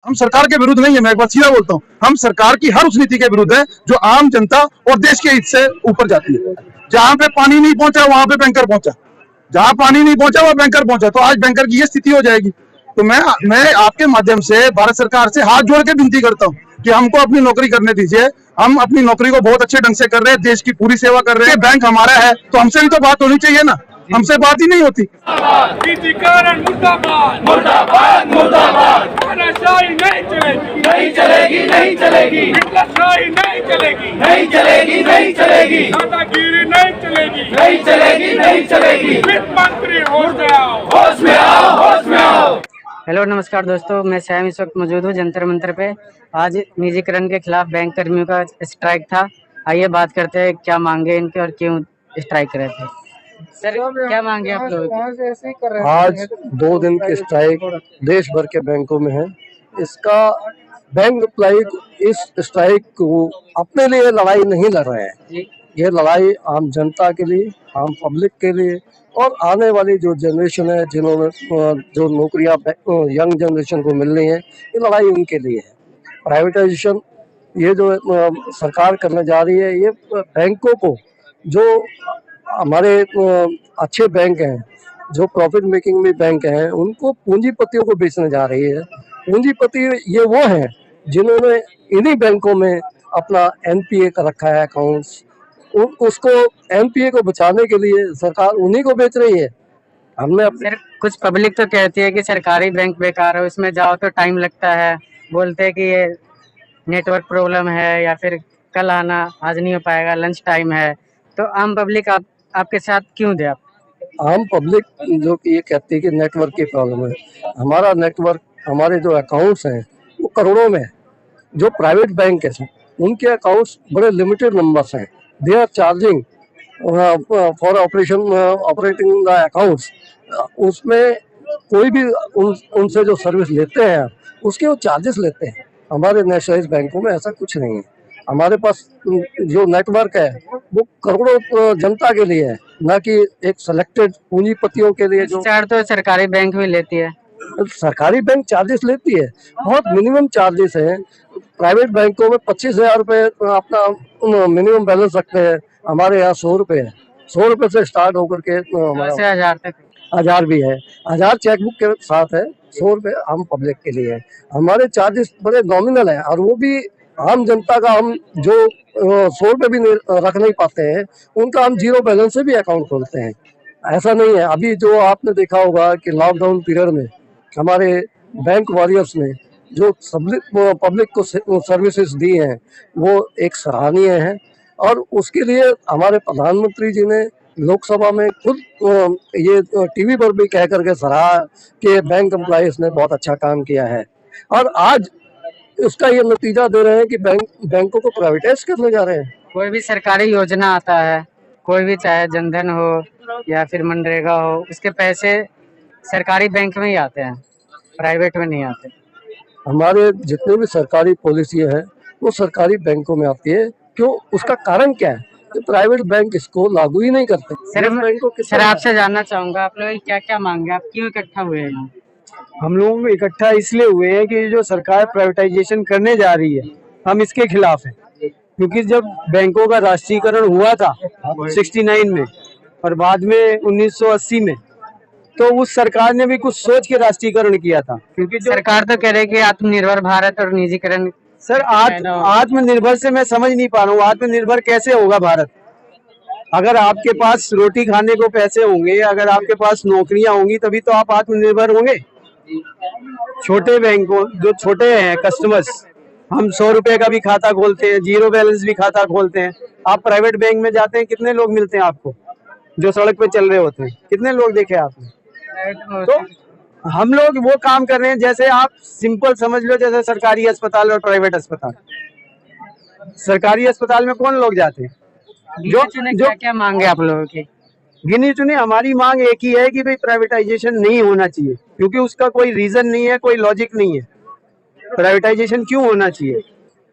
हम सरकार के विरुद्ध नहीं है, मैं एक बार सीधा बोलता हूँ, हम सरकार की हर उस नीति के विरुद्ध है जो आम जनता और देश के हित से ऊपर जाती है। जहां पे पानी नहीं पहुंचा वहां पे बैंकर पहुंचा, जहां पानी नहीं पहुंचा वहां बैंकर पहुंचा, तो आज बैंकर की ये स्थिति हो जाएगी। तो मैं आपके माध्यम से भारत सरकार से हाथ जोड़ के विनती करता हूँ कि हमको अपनी नौकरी करने दीजिए। हम अपनी नौकरी को बहुत अच्छे ढंग से कर रहे हैं, देश की पूरी सेवा कर रहे हैं, बैंक हमारा है तो हमसे भी तो बात होनी चाहिए ना, हमसे बात ही नहीं होती। निजीकरण मुर्दाबाद मुर्दाबाद मुर्दाबाद, तानाशाही नहीं चलेगी नहीं चलेगी नहीं चलेगी, हिटलरशाही नहीं चलेगी नहीं चलेगी नहीं चलेगी, दादागिरी नहीं चलेगी नहीं चलेगी नहीं चलेगी। वित्त मंत्री होश में आओ होश में आओ होश में आओ। हेलो नमस्कार दोस्तों, मैं सैम इस वक्त मौजूद हूँ जंतर मंतर पे। आज निजीकरण के खिलाफ बैंक कर्मियों का स्ट्राइक था। आइए बात करते हैं क्या मांगे इनके और क्यों स्ट्राइक कर रहे थे। सर क्या मांगे आप लोग? आज 2 दिन की स्ट्राइक देश भर के बैंकों में है। इसका बैंक एम्प्लॉय इस स्ट्राइक को अपने लिए लड़ाई नहीं लड़ रहे हैं, ये लड़ाई आम जनता के लिए, आम पब्लिक के लिए और आने वाली जो जनरेशन है, जिन्होंने जो नौकरियां यंग जनरेशन को मिल रही है, ये लड़ाई उनके लिए है। प्राइवेटाइजेशन ये जो सरकार करने जा रही है, ये बैंकों को, जो हमारे अच्छे बैंक हैं, जो प्रॉफिट मेकिंग में बैंक हैं, उनको पूंजीपतियों को बेचने जा रही है। पूंजीपति ये वो हैं जिन्होंने इन्हीं बैंकों में अपना एनपीए का रखा है अकाउंट्स, उसको एनपीए को बचाने के लिए सरकार उन्हीं को बेच रही है। हमने सर कुछ पब्लिक तो कहती है कि सरकारी बैंक बेकार है, उसमें जाओ तो टाइम लगता है, बोलते हैं कि ये नेटवर्क प्रॉब्लम है या फिर कल आना, आज नहीं हो पाएगा, लंच टाइम है। तो आम पब्लिक आपके साथ क्यों दे? आप आम पब्लिक जो कि ये कहती है कि नेटवर्क की प्रॉब्लम है, हमारा नेटवर्क, हमारे जो अकाउंट्स हैं वो करोड़ों में है। जो प्राइवेट बैंक है उनके अकाउंट्स बड़े लिमिटेड नंबर्स हैं। They are charging for operating the accounts. उसमें कोई भी उनसे जो सर्विस लेते हैं उसके वो चार्जेस लेते हैं। हमारे नेशनलाइज्ड बैंकों में ऐसा कुछ नहीं है। हमारे पास जो नेटवर्क है वो करोड़ों जनता के लिए है, ना कि एक सेलेक्टेड पूंजीपतियों के लिए। जो चार्ज तो सरकारी बैंक भी लेती है, सरकारी बैंक चार्जेस लेती है, बहुत मिनिमम चार्जेस हैं। प्राइवेट बैंकों में 25,000 रुपये अपना मिनिमम बैलेंस रखते हैं, हमारे यहाँ 100 रुपये है। 100 रुपये से स्टार्ट होकर के हमारा 10,000 तक, 1000 भी है। 1000 चेकबुक के साथ है, 100 रुपये आम पब्लिक के लिए है। हमारे चार्जेस बड़े नॉमिनल हैं और वो भी आम जनता का, हम जो 100 रुपये भी रख नहीं पाते हैं उनका हम जीरो बैलेंस से भी अकाउंट खोलते हैं। ऐसा नहीं है। अभी जो आपने देखा होगा कि लॉकडाउन पीरियड में हमारे बैंक वॉरियर्स ने जो पब्लिक को सर्विसेज दी हैं वो एक सराहनीय है, और उसके लिए हमारे प्रधानमंत्री जी ने लोकसभा में खुद ये टीवी पर भी कह करके सराहा कि बैंक एम्प्लॉइज ने बहुत अच्छा काम किया है। और आज उसका ये नतीजा दे रहे हैं कि बैंकों को प्राइवेटाइज करने जा रहे हैं। कोई भी सरकारी योजना आता है, कोई भी, चाहे जनधन हो या फिर मनरेगा हो, उसके पैसे सरकारी बैंक में ही आते हैं, प्राइवेट में नहीं आते। हमारे जितने भी सरकारी पॉलिसी है वो सरकारी बैंकों में आती है। क्यों? उसका कारण क्या है? तो प्राइवेट बैंक इसको लागू ही नहीं करते। सर आपसे जानना चाहूंगा, आप लोग क्या क्या मांगे, आप क्यों इकट्ठा हुए हैं? हम लोग इकट्ठा इसलिए हुए हैं कि जो सरकार प्राइवेटाइजेशन करने जा रही है, हम इसके खिलाफ हैं। क्योंकि जब बैंकों का राष्ट्रीयकरण हुआ था 69 में और बाद में 1980 में, तो उस सरकार ने भी कुछ सोच के राष्ट्रीयकरण किया था। क्योंकि सरकार तो कह रही है कि आत्मनिर्भर भारत और निजीकरण। सर आत्मनिर्भर से मैं समझ नहीं पा रहा हूँ, आत्मनिर्भर कैसे होगा भारत? अगर आपके पास रोटी खाने को पैसे होंगे, अगर आपके पास नौकरियां होंगी, तभी तो आप आत्मनिर्भर होंगे। छोटे बैंकों, जो छोटे हैं कस्टमर्स, हम 100 रुपए का भी खाता खोलते हैं, जीरो बैलेंस भी खाता खोलते हैं। आप प्राइवेट बैंक में जाते हैं, कितने लोग मिलते हैं आपको जो सड़क पे चल रहे होते हैं? कितने लोग देखे आपने? तो हम लोग वो काम कर रहे हैं, जैसे आप सिंपल समझ लो, जैसे सरकारी अस्पताल और प्राइवेट अस्पताल। सरकारी अस्पताल में कौन लोग जाते हैं? जो क्या मांगे आप लोगों की? गिनी चुनी हमारी मांग एक ही है कि भाई प्राइवेटाइजेशन नहीं होना चाहिए, क्योंकि उसका कोई रीजन नहीं है, कोई लॉजिक नहीं है। प्राइवेटाइजेशन क्यों होना चाहिए?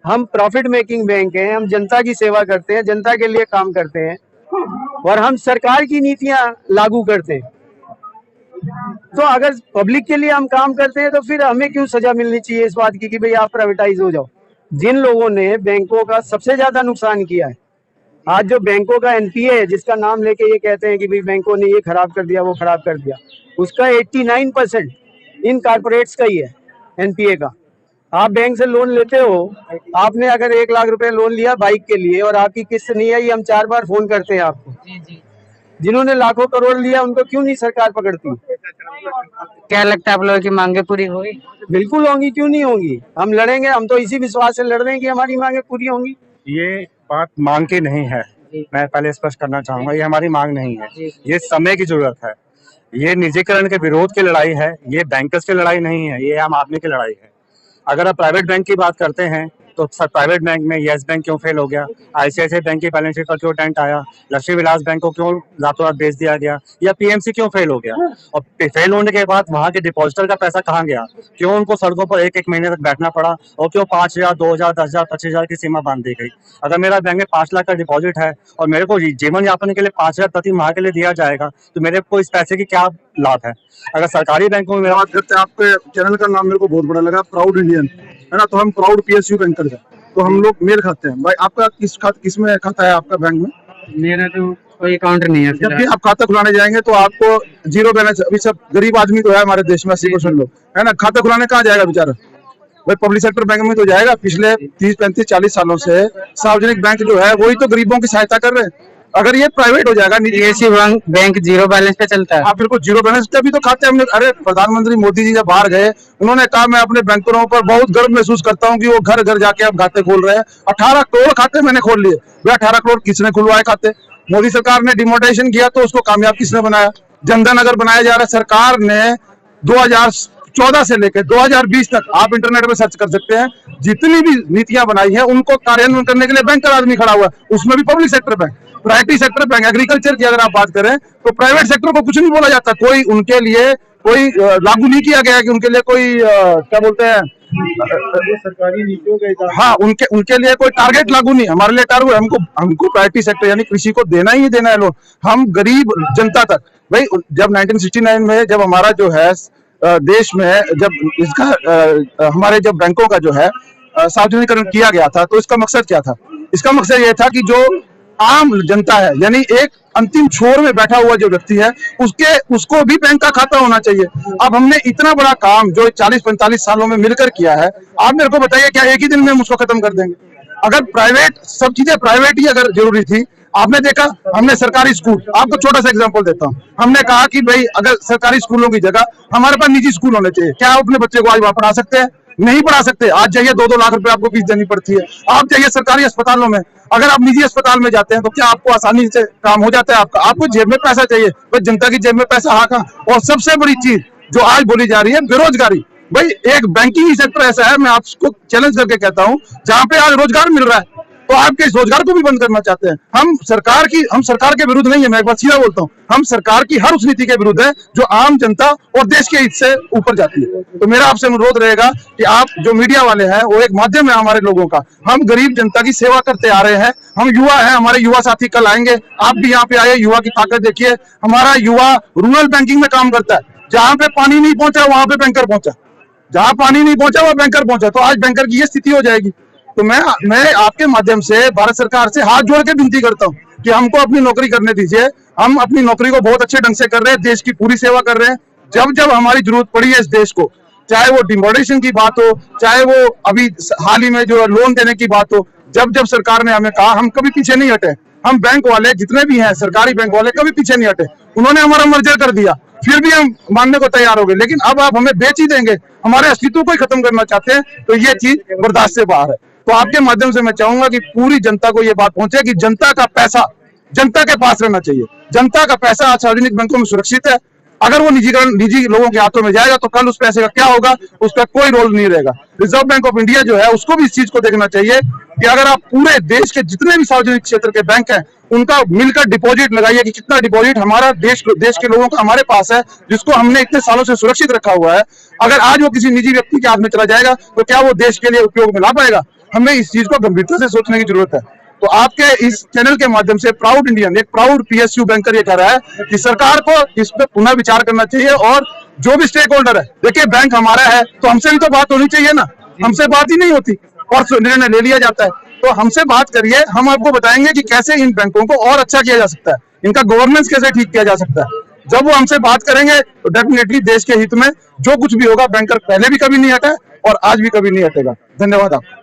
हम प्रॉफिट मेकिंग बैंक हैं, हम जनता की सेवा करते हैं, जनता के लिए काम करते हैं और हम सरकार की नीतियां लागू करते हैं। तो अगर पब्लिक के लिए हम काम करते हैं तो फिर हमें क्यों सजा मिलनी चाहिए इस बात की कि भाई आप प्राइवेटाइज हो जाओ। जिन लोगों ने बैंकों का सबसे ज्यादा नुकसान किया है, आज जो बैंकों का एनपीए है, जिसका नाम लेके ये कहते हैं कि भाई बैंकों ने ये खराब कर दिया वो खराब कर दिया, उसका 89% इन कारपोरेट्स का ही है एनपीए का। आप बैंक से लोन लेते हो, आपने अगर 1 लाख रुपए लोन लिया बाइक के लिए और आपकी किस्त नहीं आई, हम 4 बार फोन करते हैं आपको। जिन्होंने लाखों करोड़ लिया उनको क्यों नहीं सरकार पकड़ती? क्या लगता है आप लोगों की मांगे पूरी होगी? बिल्कुल होंगी, क्यों नहीं होंगी। हम लड़ेंगे, हम तो इसी विश्वास से लड़ रहे हैं कि हमारी मांगे पूरी होंगी। ये बात मांग की नहीं है, मैं पहले स्पष्ट करना चाहूंगा, ये हमारी मांग नहीं है, ये समय की जरूरत है। ये निजीकरण के विरोध की लड़ाई है, ये बैंकर्स की लड़ाई नहीं है, ये आम आदमी की लड़ाई है। अगर आप प्राइवेट बैंक की बात करते हैं तो प्राइवेट बैंक में येस बैंक क्यों फेल हो गया, आईसीआईसीआई बैंक की बैलेंस शीट पर क्यों टेंट आया, लक्ष्मी विलास बैंक को क्यों रातों रात बेच दिया गया, या पीएमसी क्यों फेल हो गया, और फेल होने के बाद वहां के डिपॉजिटर का पैसा कहाँ गया, क्यों उनको सड़कों पर एक महीने तक बैठना पड़ा, और क्यों 5,000, 2,000, 10,000, 25,000 की सीमा बांध दी गई। अगर मेरा बैंक में 5 लाख का डिपॉजिट है और मेरे को जीवन यापन के लिए 5,000 प्रति माह के लिए दिया जाएगा, तो मेरे को इस पैसे की क्या लाभ है। अगर सरकारी बैंकों में बात करते हैं, आपके चैनल का नाम मेरे को बहुत बड़ा लगा, प्राउड इंडियन, है ना। तो हम प्राउड पीएसयू बैंकर है, तो हम लोग मेल खाते हैं। भाई आपका किसमें खाता है आपका बैंक में? मेरा तो कोई अकाउंट नहीं है। जब भी आप खाता खुलाने जाएंगे तो आपको जीरो बैलेंस, अभी सब गरीब आदमी तो है हमारे देश में 80% लोग, है ना। खाता खुलाने कहाँ जाएगा बेचारा? भाई पब्लिक सेक्टर बैंक में तो जाएगा। पिछले 30, 35, 40 सालों से सार्वजनिक बैंक जो है वही तो गरीबों की सहायता कर रहे हैं। अगर ये प्राइवेट हो जाएगा, पीएसयू बैंक जीरो बैलेंस पे चलता है। आप बिल्कुल जीरो बैलेंस तभी तो खाते हमने। अरे प्रधानमंत्री मोदी जी जब बाहर गए, उन्होंने कहा मैं अपने बैंकरों पर बहुत गर्व महसूस करता हूं कि वो घर घर जाके अब खाते खोल रहे हैं। 18 करोड़ खाते मैंने खोल लिए। वे 18 करोड़ किसने खुलवाए खाते? मोदी सरकार ने डिमोनेटाइजेशन किया तो उसको कामयाब किसने बनाया? जनधन अगर बनाया जा रहा है, सरकार ने 2014 से लेकर 2020 तक, आप इंटरनेट पे सर्च कर सकते हैं, जितनी भी नीतियां बनाई है उनको कार्यान्वयन करने के लिए बैंकर आदमी खड़ा हुआ है। उसमें भी public sector bank, private sector bank, agriculture की अगर आप बात करें तो प्राइवेट सेक्टर को कुछ नहीं बोला जाता। कोई उनके लिए कोई लागू नहीं किया गया कि उनके लिए कोई क्या बोलते हैं, सरकारी नीतियों का, हाँ, उनके लिए कोई टारगेट लागू नहीं। हमारे लिए टारगेट, हमको प्राइवेट सेक्टर यानी कृषि को देना ही देना है लोन, हम गरीब जनता तक। भाई जब 1969 में जब हमारा जो है देश में जब इसका हमारे जब बैंकों का जो है सार्वजनिकरण किया गया था, तो इसका मकसद क्या था? इसका मकसद ये था कि जो आम जनता है, यानी एक अंतिम छोर में बैठा हुआ जो व्यक्ति है, उसको भी बैंक का खाता होना चाहिए। अब हमने इतना बड़ा काम जो 40-45 सालों में मिलकर किया है, आप मेरे को बताइए क्या एक ही दिन में हम उसको खत्म कर देंगे? अगर प्राइवेट, सब चीजें प्राइवेट ही अगर जरूरी थी, आपने देखा हमने सरकारी स्कूल, आपको छोटा सा एग्जांपल देता हूँ, हमने कहा कि भाई अगर सरकारी स्कूलों की जगह हमारे पास निजी स्कूल होने चाहिए। क्या आप अपने बच्चे को आज वहां पढ़ा सकते हैं? नहीं पढ़ा सकते। आज जाइए 2-2 लाख रुपए आपको फीस देनी पड़ती है। आप जाइए सरकारी अस्पतालों में, अगर आप निजी अस्पताल में जाते हैं तो क्या आपको आसानी से काम हो जाता है? आपको जेब में पैसा चाहिए, भाई जनता की जेब में पैसा हाँ कहाँ। और सबसे बड़ी चीज जो आज बोली जा रही है, बेरोजगारी। भाई एक बैंकिंग ही सेक्टर ऐसा है, मैं आपको चैलेंज करके कहता हूँ, जहां पे आज रोजगार मिल रहा है, तो आपके इस रोजगार को भी बंद करना चाहते हैं। हम सरकार के विरुद्ध नहीं है, मैं एक बार सीधा बोलता हूँ, हम सरकार की हर उस नीति के विरुद्ध है जो आम जनता और देश के हित से ऊपर जाती है। तो मेरा आपसे अनुरोध रहेगा कि आप जो मीडिया वाले हैं, वो एक माध्यम है हमारे लोगों का, हम गरीब जनता की सेवा करते आ रहे हैं। हम युवा हैं, हमारे युवा साथी कल आएंगे, आप भी यहाँ पे आए, युवा की ताकत देखिए। हमारा युवा रूरल बैंकिंग में काम करता है, जहां पे पानी नहीं पहुंचा वहां पे बैंकर पहुंचा, जहां पानी नहीं पहुंचा वहां बैंकर पहुंचा। तो आज बैंकर की ये स्थिति हो जाएगी। तो मैं आपके माध्यम से भारत सरकार से हाथ जोड़ के विनती करता हूं कि हमको अपनी नौकरी करने दीजिए। हम अपनी नौकरी को बहुत अच्छे ढंग से कर रहे हैं, देश की पूरी सेवा कर रहे हैं। जब जब हमारी जरूरत पड़ी है इस देश को, चाहे वो डिमोनेटाइजेशन की बात हो, चाहे वो अभी हाल ही में जो लोन देने की बात हो, जब जब सरकार ने हमें कहा, हम कभी पीछे नहीं हटे। हम बैंक वाले जितने भी हैं, सरकारी बैंक वाले, कभी पीछे नहीं हटे। उन्होंने हमारा मर्जर कर दिया, फिर भी हम मानने को तैयार हो गए। लेकिन अब आप हमें बेच ही देंगे, हमारे अस्तित्व को ही खत्म करना चाहते हैं, तो ये चीज बर्दाश्त से बाहर है। तो आपके माध्यम से मैं चाहूंगा कि पूरी जनता को ये बात पहुंचे कि जनता का पैसा जनता के पास रहना चाहिए। जनता का पैसा आज सार्वजनिक बैंकों में सुरक्षित है। अगर वो निजी लोगों के हाथों में जाएगा तो कल उस पैसे का क्या होगा, उसका कोई रोल नहीं रहेगा। रिजर्व बैंक ऑफ इंडिया जो है उसको भी इस चीज को देखना चाहिए कि अगर आप पूरे देश के जितने भी सार्वजनिक क्षेत्र के बैंक हैं, उनका मिलकर डिपॉजिट लगाइए कि कितना डिपॉजिट हमारा देश के लोगों का हमारे पास है, जिसको हमने इतने सालों से सुरक्षित रखा हुआ है। अगर आज वो किसी निजी व्यक्ति के हाथ में चला जाएगा तो क्या वो देश के लिए उपयोग में ला पाएगा? हमें इस चीज को गंभीरता से सोचने की जरूरत है। तो आपके इस चैनल के माध्यम से प्राउड इंडियन, एक प्राउड पीएसयू बैंकर ये कह रहा है कि सरकार को इस पे पुनः विचार करना चाहिए और जो भी स्टेक होल्डर है, देखिए बैंक हमारा है तो हमसे भी तो बात होनी चाहिए ना, हमसे बात ही नहीं होती और निर्णय ले लिया जाता है। तो हमसे बात करिए, हम आपको बताएंगे कि कैसे इन बैंकों को और अच्छा किया जा सकता है, इनका गवर्नेंस कैसे ठीक किया जा सकता है। जब वो हमसे बात करेंगे तो डेफिनेटली देश के हित में जो कुछ भी होगा, बैंकर पहले भी कभी नहीं हटा और आज भी कभी नहीं हटेगा। धन्यवाद आपका।